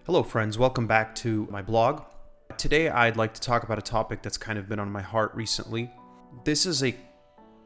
Hello friends, welcome back to my blog. Today I'd like to talk about a topic that's kind of been on my heart recently. This is a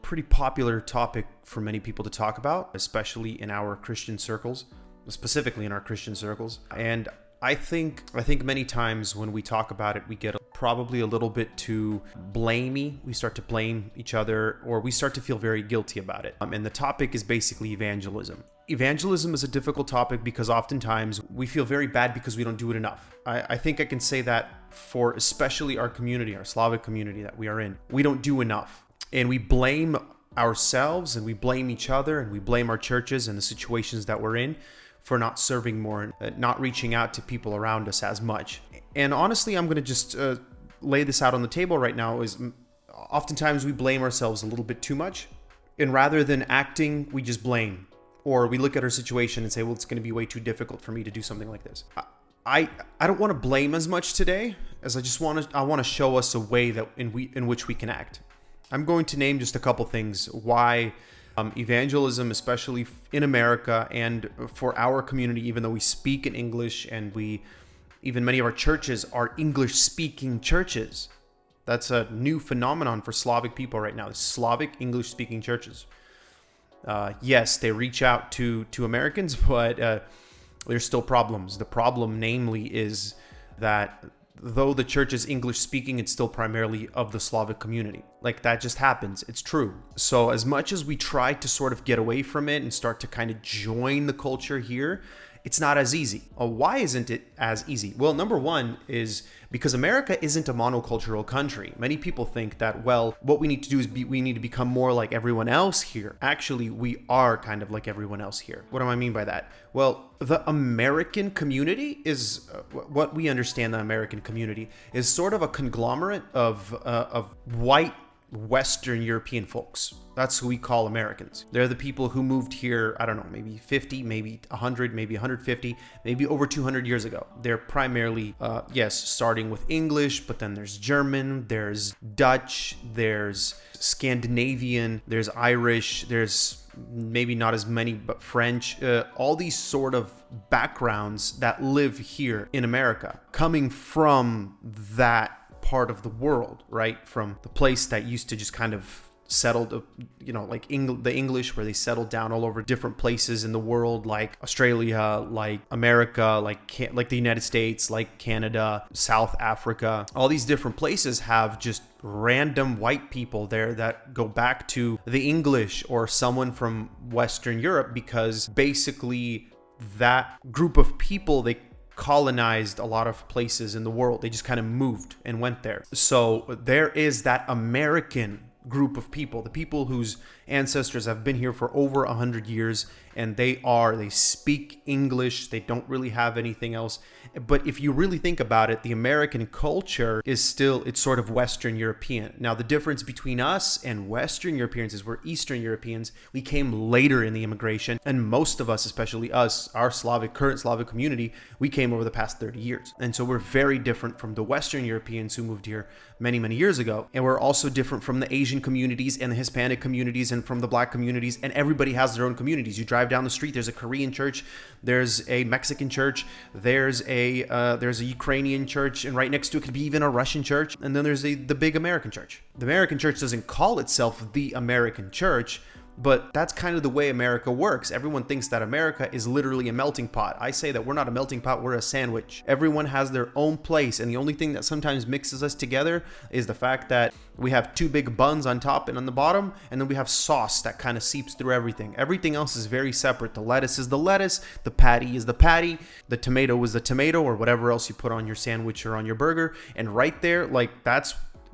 pretty popular topic for many people to talk about, especially in our Christian circles, specifically in our Christian circles. And I think many times when we talk about it, we get probably a little bit too blamey. We start to blame each other, or we start to feel very guilty about it. And the topic is basically evangelism. Evangelism is a difficult topic because oftentimes we feel very bad because we don't do it enough. I think I can say that for especially our community, our Slavic community that we are in. We don't do enough. And we blame ourselves and we blame each other and we blame our churches and the situations that we're in for not serving more and not reaching out to people around us as much. And honestly, I'm going to just lay this out on the table right now. Is oftentimes we blame ourselves a little bit too much. And rather than acting, we just blame. Or we look at our situation and say, well, it's going to be way too difficult for me to do something like this. I don't want to blame as much today as I want to show us a way that in which we can act. I'm going to name just a couple things why evangelism, especially in America and for our community, even though we speak in English and even many of our churches are English-speaking churches. That's a new phenomenon for Slavic people right now, the Slavic English-speaking churches. Yes, they reach out to Americans, but there's still problems. The problem, namely, is that though the church is English speaking, it's still primarily of the Slavic community. Like, that just happens. It's true. So as much as we try to sort of get away from it and start to kind of join the culture here, it's not as easy. Why isn't it as easy? Well, number one is because America isn't a monocultural country. Many people think that, well, what we need to do is we need to become more like everyone else here. Actually, we are kind of like everyone else here. What do I mean by that? Well, the American community is what we understand. The American community is sort of a conglomerate of white Western European folks. That's who we call Americans. They're the people who moved here, I don't know, maybe 50, maybe 100, maybe 150, maybe over 200 years ago. They're primarily, starting with English, but then there's German, there's Dutch, there's Scandinavian, there's Irish, there's maybe not as many, but French, all these sort of backgrounds that live here in America, coming from that part of the world, right? From the place that used to just kind of settled, like the English, where they settled down all over different places in the world, like Australia, like America, like the United States, like Canada, South Africa. All these different places have just random white people there that go back to the English or someone from Western Europe, because basically that group of people, they colonized a lot of places in the world. They just kind of moved and went there. So there is that American group of people, the people whose ancestors have been here for over 100 years, and they speak English. They don't really have anything else. But if you really think about it, the American culture is still, it's sort of Western European. Now, the difference between us and Western Europeans is we're Eastern Europeans. We came later in the immigration, and most of us, especially us, our current Slavic community, we came over the past 30 years. And so we're very different from the Western Europeans who moved here many, many years ago. And we're also different from the Asian communities and the Hispanic communities and from the Black communities, and everybody has their own communities. You drive down the street, there's a Korean church, there's a Mexican church, there's a Ukrainian church, and right next to it could be even a Russian church, and then there's the big American church. The American church doesn't call itself the American church, but that's kind of the way America works. Everyone thinks that America is literally a melting pot. I say that we're not a melting pot, we're a sandwich. Everyone has their own place, and the only thing that sometimes mixes us together is the fact that we have two big buns on top and on the bottom, and then we have sauce that kind of seeps through everything. Everything else is very separate. The lettuce is the lettuce, the patty is the patty, the tomato is the tomato, or whatever else you put on your sandwich or on your burger. And right there,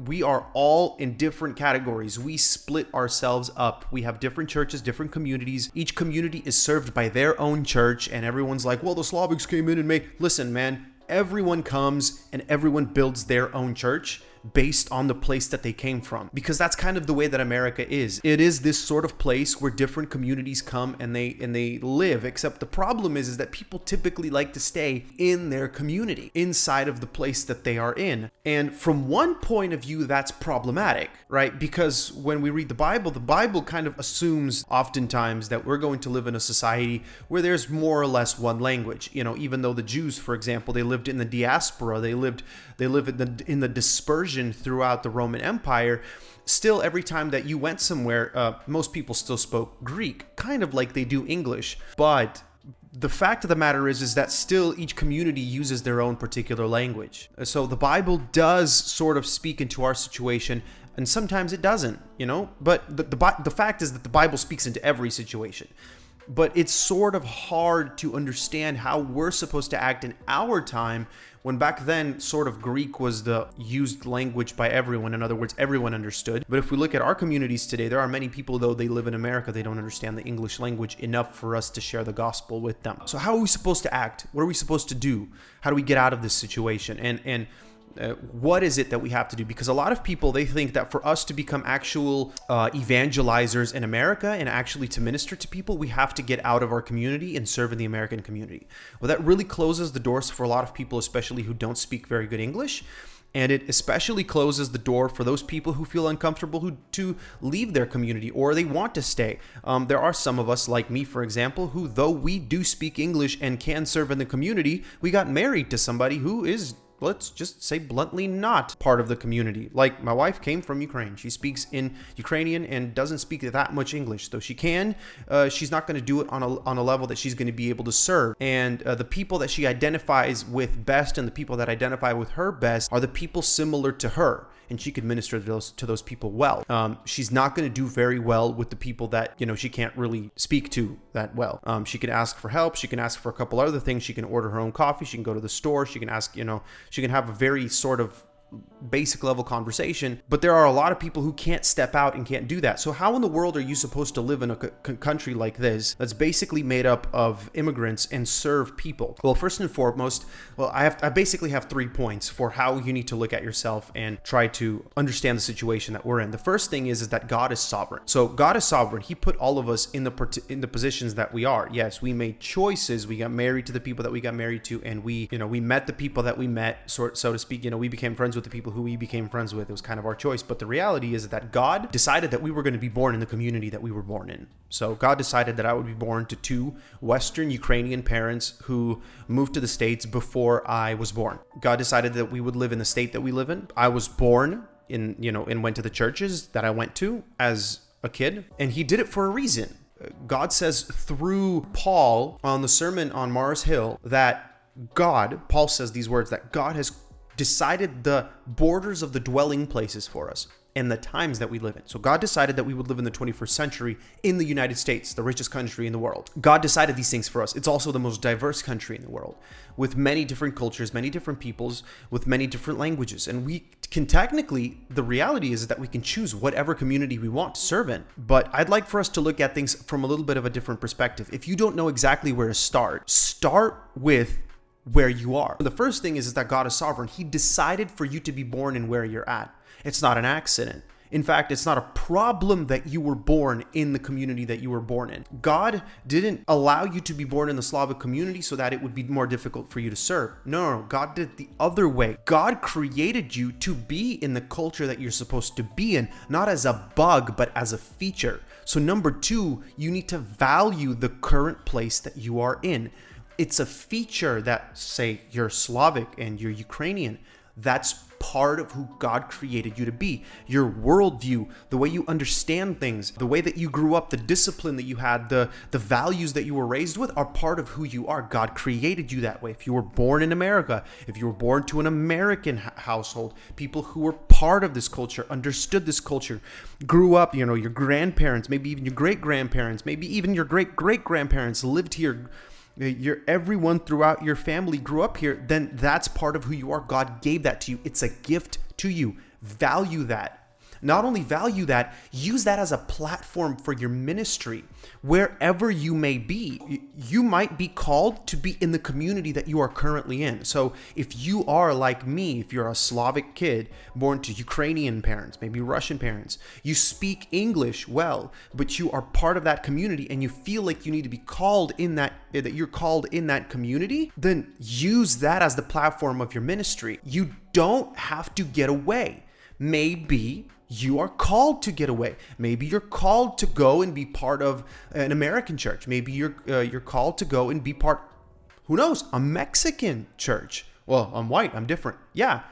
we are all in different categories. We split ourselves up. We have different churches, different communities. Each community is served by their own church, and everyone's like, well, the Slavics came in and made... Listen, man, everyone comes and everyone builds their own church based on the place that they came from, because that's kind of the way that America is. It is this sort of place where different communities come and they live, except the problem is that people typically like to stay in their community, inside of the place that they are in. And from one point of view, that's problematic, right? Because when we read the Bible kind of assumes oftentimes that we're going to live in a society where there's more or less one language. Even though the Jews, for example, they lived in the diaspora, they live in the dispersion throughout the Roman Empire. Still, every time that you went somewhere, most people still spoke Greek, kind of like they do English. But the fact of the matter is that still each community uses their own particular language. So the Bible does sort of speak into our situation, and sometimes it doesn't, But the fact is that the Bible speaks into every situation. But it's sort of hard to understand how we're supposed to act in our time, when back then sort of Greek was the used language by everyone. In other words, everyone understood. But if we look at our communities today, there are many people, though they live in America, they don't understand the English language enough for us to share the gospel with them. So how are we supposed to act? What are we supposed to do? How do we get out of this situation? And what is it that we have to do? Because a lot of people, they think that for us to become actual evangelizers in America and actually to minister to people, we have to get out of our community and serve in the American community. Well, that really closes the doors for a lot of people, especially who don't speak very good English. And it especially closes the door for those people who feel uncomfortable to leave their community, or they want to stay. There are some of us, like me, for example, who, though we do speak English and can serve in the community, we got married to somebody who is, let's just say bluntly, not part of the community. Like, my wife came from Ukraine. She speaks in Ukrainian and doesn't speak that much English. Though she can, she's not going to do it on a level that she's going to be able to serve. And the people that she identifies with best and the people that identify with her best are the people similar to her. And she could minister to those people well. She's not going to do very well with the people that, she can't really speak to that well. She can ask for help. She can ask for a couple other things. She can order her own coffee. She can go to the store. She can ask, she can have a very sort of basic level conversation, but there are a lot of people who can't step out and can't do that. So how in the world are you supposed to live in a country like this that's basically made up of immigrants and serve people? Well, first and foremost, I basically have 3 points for how you need to look at yourself and try to understand the situation that we're in. The first thing is that God is sovereign. So God is sovereign. He put all of us in the positions that we are. Yes, we made choices. We got married to the people that we got married to, and we met the people that we met, so to speak. We became friends with the people who we became friends with. It was kind of our choice. But the reality is that God decided that we were going to be born in the community that we were born in. So God decided that I would be born to 2 Western Ukrainian parents who moved to the States before I was born. God decided that we would live in the state that we live in. I was born in, and went to the churches that I went to as a kid. And he did it for a reason. God says through Paul on the sermon on Mars Hill that Paul says these words, that God has decided the borders of the dwelling places for us and the times that we live in. So God decided that we would live in the 21st century in the United States, the richest country in the world. God decided these things for us. It's also the most diverse country in the world, with many different cultures, many different peoples, with many different languages. And we can technically, the reality is that we can choose whatever community we want to serve in. But I'd like for us to look at things from a little bit of a different perspective. If you don't know exactly where to start with where you are. The first thing is that God is sovereign. He decided for you to be born in where you're at. It's not an accident. In fact, it's not a problem that you were born in the community that you were born in. God didn't allow you to be born in the Slavic community so that it would be more difficult for you to serve. No, God did it the other way. God created you to be in the culture that you're supposed to be in, not as a bug, but as a feature. So number 2, you need to value the current place that you are in. It's a feature that, say, you're Slavic and you're Ukrainian. That's part of who God created you to be. Your worldview, the way you understand things, the way that you grew up, the discipline that you had, the values that you were raised with are part of who you are. God created you that way. If you were born in America, if you were born to an American household, people who were part of this culture, understood this culture, grew up, your grandparents, maybe even your great-grandparents, maybe even your great-great-grandparents lived here, everyone throughout your family grew up here, then that's part of who you are. God gave that to you. It's a gift to you. Value that. Not only value that, use that as a platform for your ministry. Wherever you may be, you might be called to be in the community that you are currently in. So if you are like me, if you're a Slavic kid born to Ukrainian parents, maybe Russian parents, you speak English well, but you are part of that community and you feel like you need to be called in that you're called in that community, then use that as the platform of your ministry. You don't have to get away. Maybe you are called to get away. Maybe you're called to go and be part of an American church. Maybe you're called to go and be part, who knows, a Mexican church. Well, I'm white, I'm different. Yeah,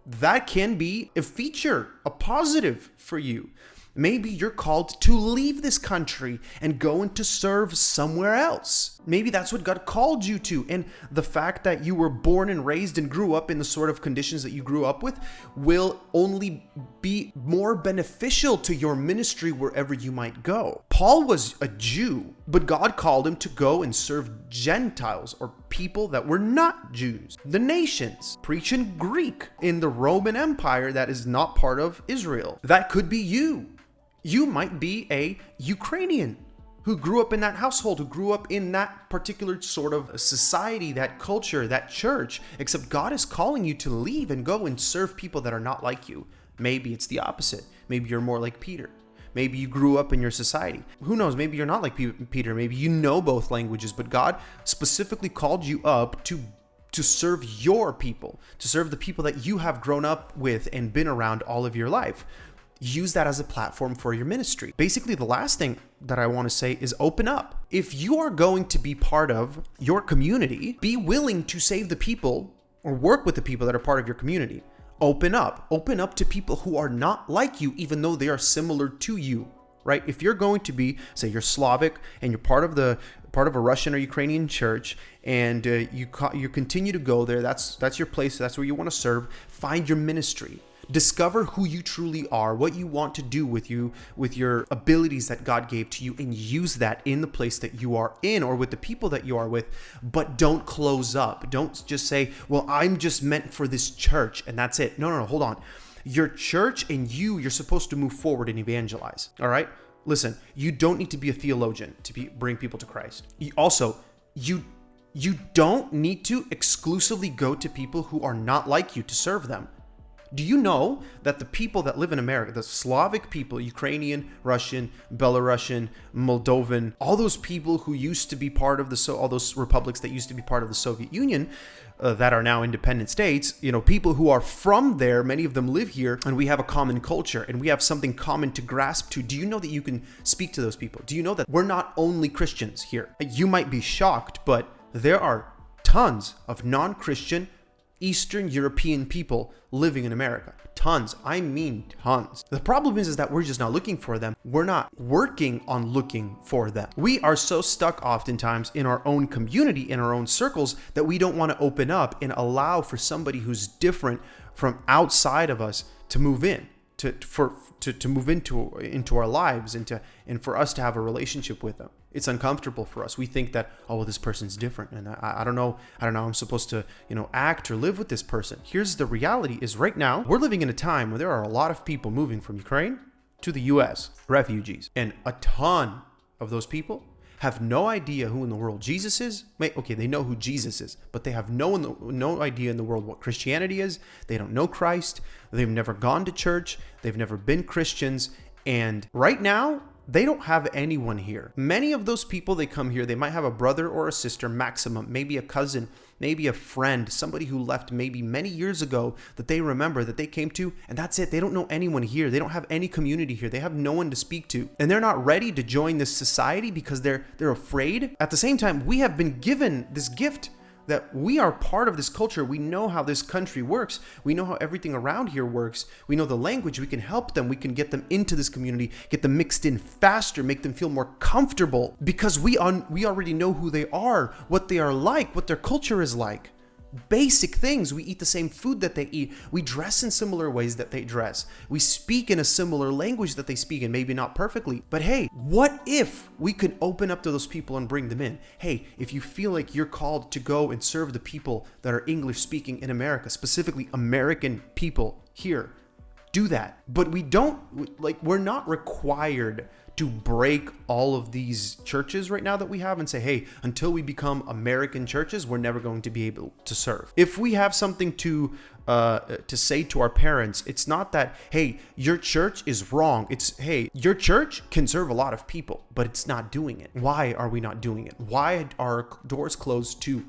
that can be a feature, a positive for you. Maybe you're called to leave this country and go and to serve somewhere else. Maybe that's what God called you to. And the fact that you were born and raised and grew up in the sort of conditions that you grew up with will only be more beneficial to your ministry wherever you might go. Paul was a Jew, but God called him to go and serve Gentiles, or people that were not Jews, the nations, preaching Greek in the Roman Empire that is not part of Israel. That could be you. You might be a Ukrainian who grew up in that household, who grew up in that particular sort of society, that culture, that church, except God is calling you to leave and go and serve people that are not like you. Maybe it's the opposite. Maybe you're more like Peter. Maybe you grew up in your society. Who knows? Maybe you're not like Peter. Maybe you know both languages, but God specifically called you up to serve your people, to serve the people that you have grown up with and been around all of your life. Use that as a platform for your ministry. Basically, the last thing that I want to say is open up. If you are going to be part of your community, be willing to save the people or work with the people that are part of your community. Open up. Open up to people who are not like you, even though they are similar to you, right? If you're going to be, say you're Slavic and you're part of a Russian or Ukrainian church, and you continue to go there, that's your place, that's where you want to serve, find your ministry. Discover who you truly are, what you want to do with your abilities that God gave to you, and use that in the place that you are in or with the people that you are with. But don't close up. Don't just say, well, I'm just meant for this church and that's it. No, hold on. Your church and you're supposed to move forward and evangelize. All right? Listen, you don't need to be a theologian to bring people to Christ. You don't need to exclusively go to people who are not like you to serve them. Do you know that the people that live in America, the Slavic people, Ukrainian, Russian, Belarusian, Moldovan, all those people who used to be part of all those republics that used to be part of the Soviet Union, that are now independent states, people who are from there, many of them live here, and we have a common culture and we have something common to grasp to. Do you know that you can speak to those people? Do you know that we're not only Christians here? You might be shocked, but there are tons of non-Christian Eastern European people living in America. Tons. I mean tons. The problem is that we're just not looking for them. We're not working on looking for them. We are so stuck oftentimes in our own community, in our own circles, that we don't want to open up and allow for somebody who's different from outside of us to move in, to move into our lives, and for us to have a relationship with them. It's uncomfortable for us. We think that, oh, well, this person's different, and I don't know I'm supposed to, act or live with this person. Here's the reality: is right now we're living in a time where there are a lot of people moving from Ukraine to the U.S., refugees, and a ton of those people have no idea who in the world Jesus is. Okay, they know who Jesus is, but they have no idea in the world what Christianity is. They don't know Christ. They've never gone to church. They've never been Christians. And right now, they don't have anyone here. Many of those people, they come here, they might have a brother or a sister maximum, maybe a cousin, maybe a friend, somebody who left maybe many years ago that they remember, that they came to, and that's it. They don't know anyone here. They don't have any community here. They have no one to speak to. And they're not ready to join this society because they're afraid. At the same time, we have been given this gift that we are part of this culture. We know how this country works. We know how everything around here works. We know the language. We can help them. We can get them into this community, get them mixed in faster, make them feel more comfortable, because we already know who they are, what they are like, what their culture is like. Basic things. We eat the same food that they eat. We dress in similar ways that they dress. We speak in a similar language that they speak in, maybe not perfectly. But hey, what if we could open up to those people and bring them in? Hey, if you feel like you're called to go and serve the people that are English speaking in America, specifically American people here, do that. But we're not required to break all of these churches right now that we have and say, hey, until we become American churches, we're never going to be able to serve. If we have something to say to our parents, it's not that, hey, your church is wrong. It's, hey, your church can serve a lot of people, but it's not doing it. Why are we not doing it? Why are doors closed to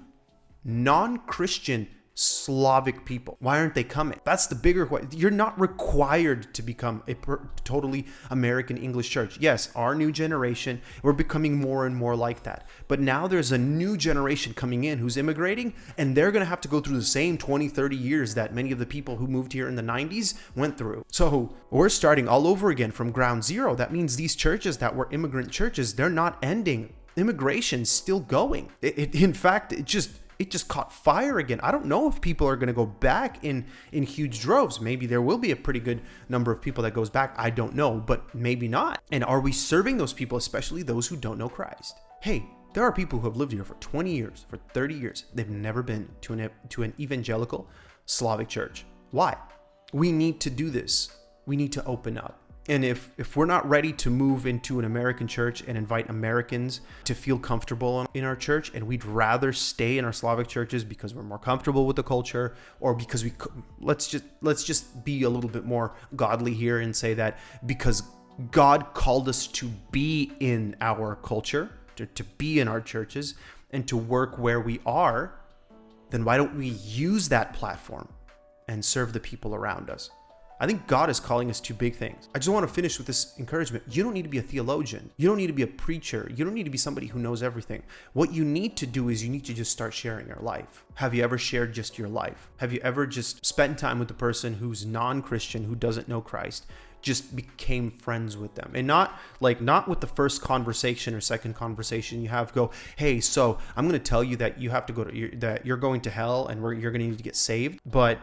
non-Christian Slavic people? Why aren't they coming? That's the bigger question. You're not required to become a totally American English church. Yes, our new generation, we're becoming more and more like that. But now there's a new generation coming in who's immigrating, and they're going to have to go through the same 20, 30 years that many of the people who moved here in the 90s went through. So we're starting all over again from ground zero. That means these churches that were immigrant churches, they're not ending. Immigration's still going. In fact, it just caught fire again. I don't know if people are going to go back in huge droves. Maybe there will be a pretty good number of people that goes back. I don't know, but maybe not. And are we serving those people, especially those who don't know Christ? Hey, there are people who have lived here for 20 years, for 30 years. They've never been to an evangelical Slavic church. Why? We need to do this. We need to open up. And if we're not ready to move into an American church and invite Americans to feel comfortable in our church, and we'd rather stay in our Slavic churches because we're more comfortable with the culture, or because let's just be a little bit more godly here and say that because God called us to be in our culture, to be in our churches, and to work where we are, then why don't we use that platform and serve the people around us? I think God is calling us to big things. I just want to finish with this encouragement. You don't need to be a theologian. You don't need to be a preacher. You don't need to be somebody who knows everything. What you need to do is you need to just start sharing your life. Have you ever shared just your life? Have you ever just spent time with the person who's non-Christian, who doesn't know Christ, just became friends with them? And not with the first conversation or second conversation you have, go, hey, so I'm going to tell you that you have to that you're going to hell and you're going to need to get saved. But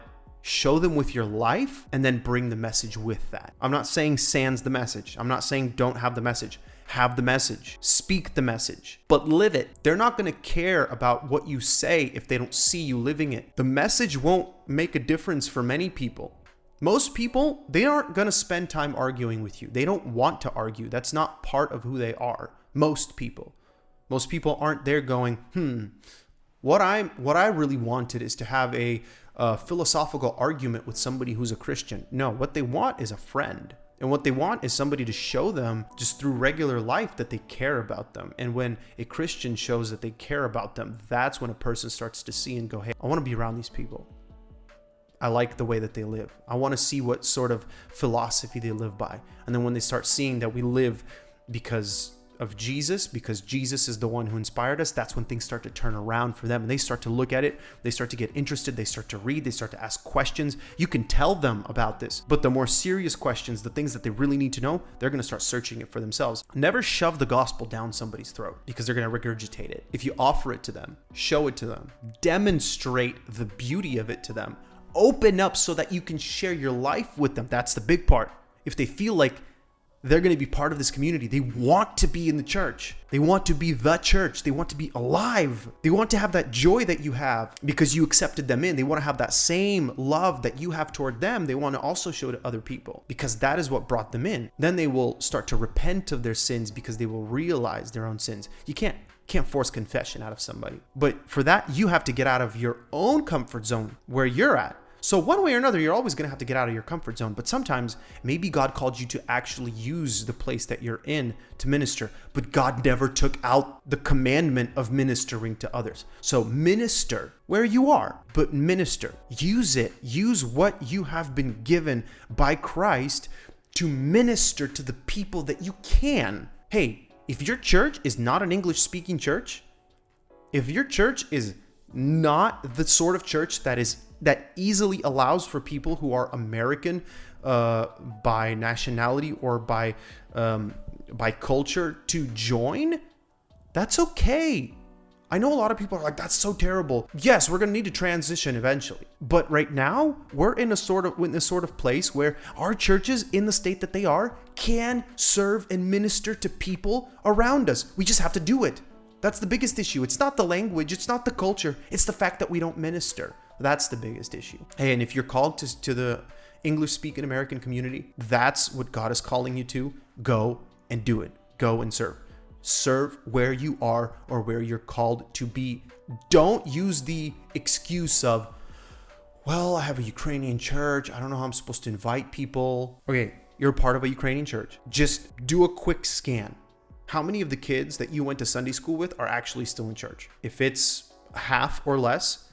show them with your life and then bring the message with that. I'm not saying sans the message. I'm not saying don't have the message. Have the message. Speak the message, but live it. They're not going to care about what you say if they don't see you living it. The message won't make a difference for many people. Most people, they aren't going to spend time arguing with you. They don't want to argue. That's not part of who they are. Most people aren't there going, what I really wanted is to have a philosophical argument with somebody who's a Christian. No, what they want is a friend. And what they want is somebody to show them just through regular life that they care about them. And when a Christian shows that they care about them, that's when a person starts to see and go, hey, I want to be around these people. I like the way that they live. I want to see what sort of philosophy they live by. And then when they start seeing that we live because of Jesus, because Jesus is the one who inspired us, that's when things start to turn around for them. And they start to look at it. They start to get interested. They start to read. They start to ask questions. You can tell them about this. But the more serious questions, the things that they really need to know, they're going to start searching it for themselves. Never shove the gospel down somebody's throat because they're going to regurgitate it. If you offer it to them, show it to them, demonstrate the beauty of it to them, open up so that you can share your life with them. That's the big part. If they feel like they're going to be part of this community, they want to be in the church. They want to be the church. They want to be alive. They want to have that joy that you have because you accepted them in. They want to have that same love that you have toward them. They want to also show to other people because that is what brought them in. Then they will start to repent of their sins because they will realize their own sins. You can't force confession out of somebody. But for that, you have to get out of your own comfort zone where you're at. So one way or another, you're always going to have to get out of your comfort zone. But sometimes maybe God called you to actually use the place that you're in to minister. But God never took out the commandment of ministering to others. So minister where you are, but minister. Use it. Use what you have been given by Christ to minister to the people that you can. Hey, if your church is not an English-speaking church, if your church is not the sort of church that easily allows for people who are American by nationality or by culture to join, that's okay. I know a lot of people are like, that's so terrible. Yes, we're going to need to transition eventually. But right now, we're in this sort of place where our churches in the state that they are can serve and minister to people around us. We just have to do it. That's the biggest issue. It's not the language. It's not the culture. It's the fact that we don't minister. That's the biggest issue. Hey, and if you're called to the English-speaking American community, that's what God is calling you to. Go and do it. Go and serve. Serve where you are or where you're called to be. Don't use the excuse of, well, I have a Ukrainian church. I don't know how I'm supposed to invite people. Okay, you're a part of a Ukrainian church. Just do a quick scan. How many of the kids that you went to Sunday school with are actually still in church? If it's half or less,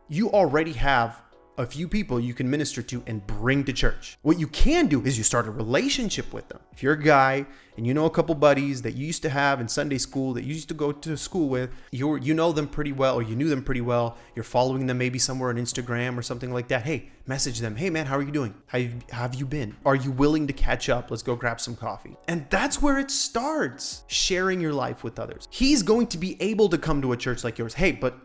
you already have a few people you can minister to and bring to church. What you can do is you start a relationship with them. If you're a guy and you know a couple buddies that you used to have in Sunday school that you used to go to school with, you know them pretty well, or you knew them pretty well, you're following them maybe somewhere on Instagram or something like that. Hey, message them. Hey man, how are you doing? How have you been? Are you willing to catch up? Let's go grab some coffee. And that's where it starts. Sharing your life with others. He's going to be able to come to a church like yours. Hey, but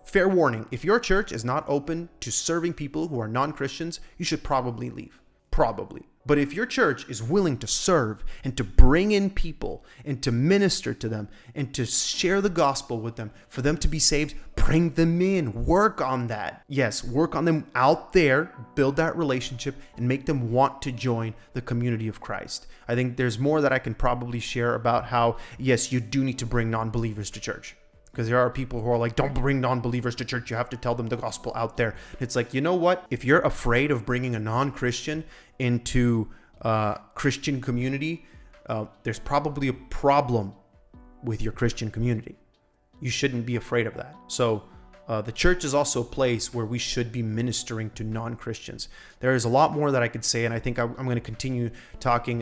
fair warning, if your church is not open to serving people who are non-Christians, you should probably leave. Probably. But if your church is willing to serve and to bring in people and to minister to them and to share the gospel with them, for them to be saved, bring them in. Work on that. Yes, work on them out there, build that relationship, and make them want to join the community of Christ. I think there's more that I can probably share about how, yes, you do need to bring non-believers to church. Because there are people who are like, don't bring non-believers to church. You have to tell them the gospel out there. It's like, you know what? If you're afraid of bringing a non-Christian into Christian community, there's probably a problem with your Christian community. You shouldn't be afraid of that. So the church is also a place where we should be ministering to non-Christians. There is a lot more that I could say, and I think I'm going to continue talking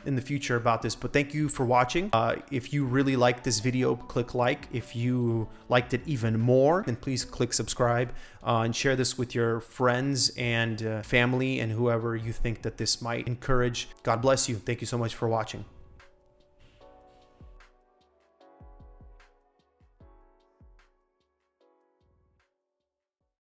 in the future about this. But thank you for watching. If you really liked this video, click like. If you liked it even more, then please click subscribe and share this with your friends and family and whoever you think that this might encourage. God bless you. Thank you so much for watching.